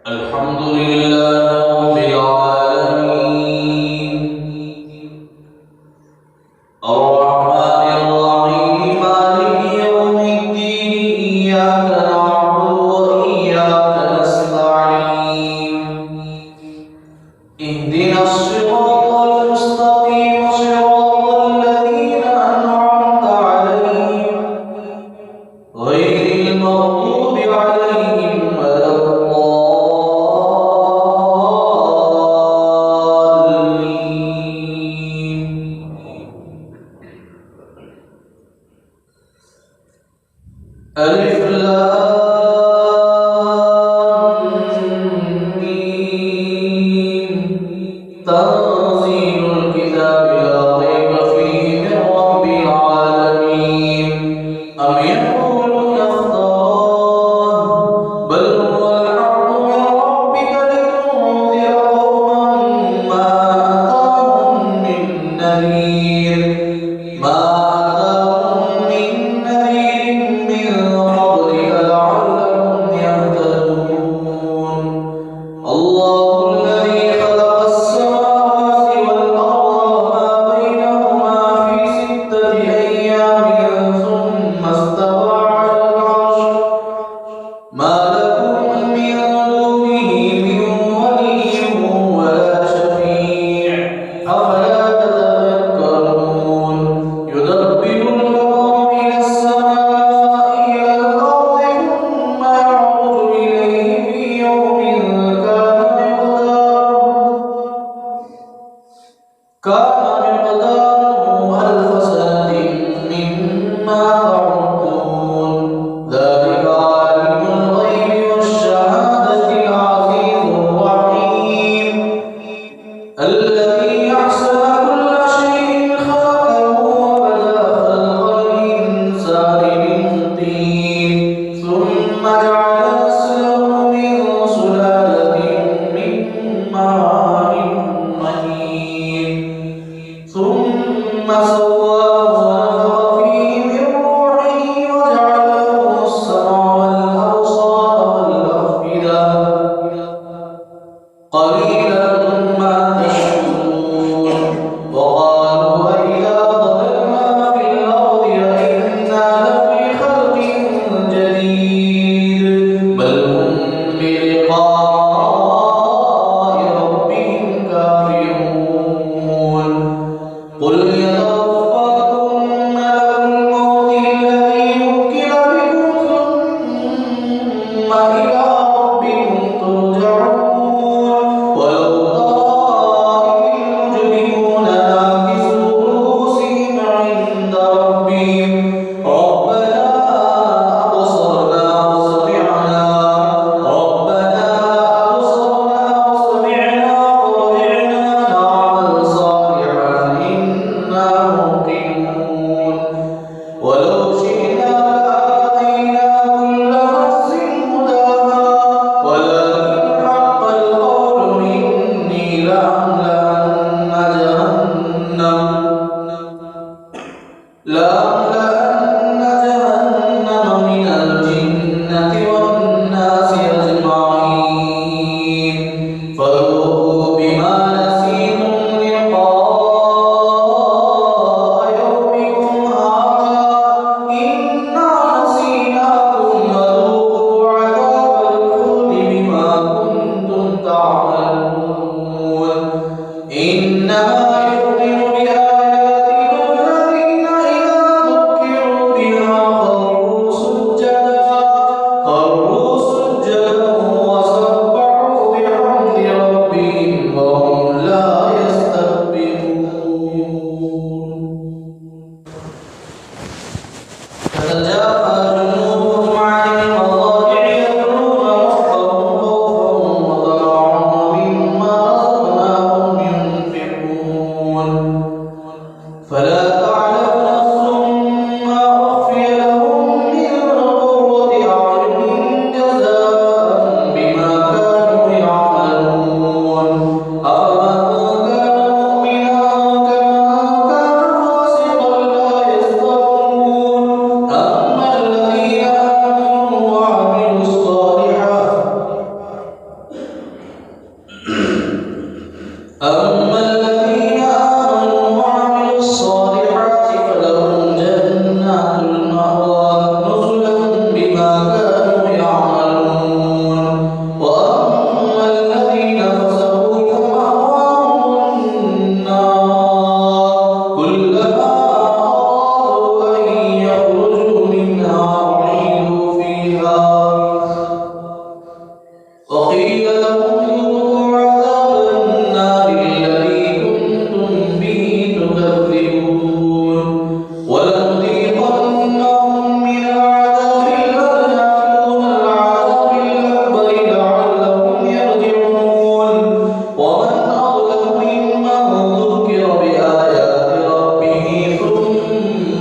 الحمد لله رب العالمين الرحمن الرحيم مالك يوم الدين إياك نعبد وإياك نستعين اهدنا الصراط المستقيم صراط الذين أنعمت عليهم غير المغضوب عليهم ولا ألف لام ميم تنزيل الكتاب لا ريب فيه من رب العالمين أم يقولون افتراه بل هو الحق من ربك لتنذر قوما ما أتاهم من نذير كان مقداره ألف سنة مما تعدون ذلك عالم الغيب والشهادة العزيز الرحيم الذي أحسن كل شيء خلقه وبدأ خلق الإنسان من طين ثم جعل نسله من سلالة من ماء مهين ثم سواه ونفخ فيه من روحه وجعل له السمع والأبصار والأفئدة قليلا ما تشكرون وقالوا أإذا ضللنا في الأرض أإنا لفي خلق جديد بل هم بلقاء ربهم كافرون قل يتوفاكم ملك الموت الذي وكل بكم ثم إلى ربكم ترجعون ولو ترى إذ المجرمون ناكسوا رؤوسهم عند ربهم ربنا أبصرنا وسمعنا فرجعنا نعمل صالحا إنا موقنون ولو شئنا لآتينا كل نفس هداها ولكن حق القول مني لأملأن جهنم من الجنة والناس أجمعين فذوقوا بما نسيتم لقاء يومكم هذا إنا نسيناكم وذوقوا عذاب الخلد بما كنتم تعملون إنما يؤمن بآياتنا الذين إذا ذكروا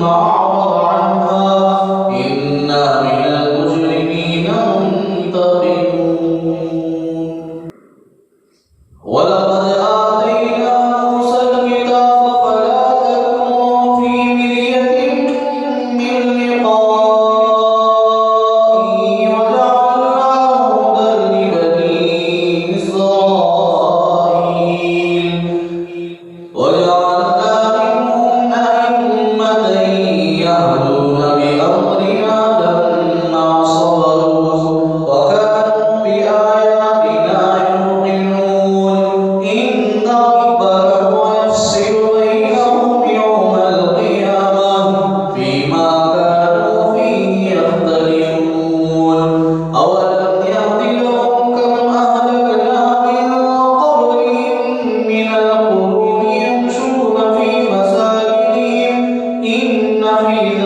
أعرض عنها إنا من المجرمين منتقمون ولقد آتينا موسى الكتاب فلا تكن في مرية من لقائه وجعلناه هدى لبني إسرائيل وجعلنا منهم أئمة يهدون بأمرنا لما صبروا وكانوا بآياتنا يوقنون إن ربك هو يفصل بينهم يوم القيامة فيما كانوا فيه يختلفون أولم يهد لهم كم أهلكنا من قبلهم من القرون يمشون في مساكنهم إن في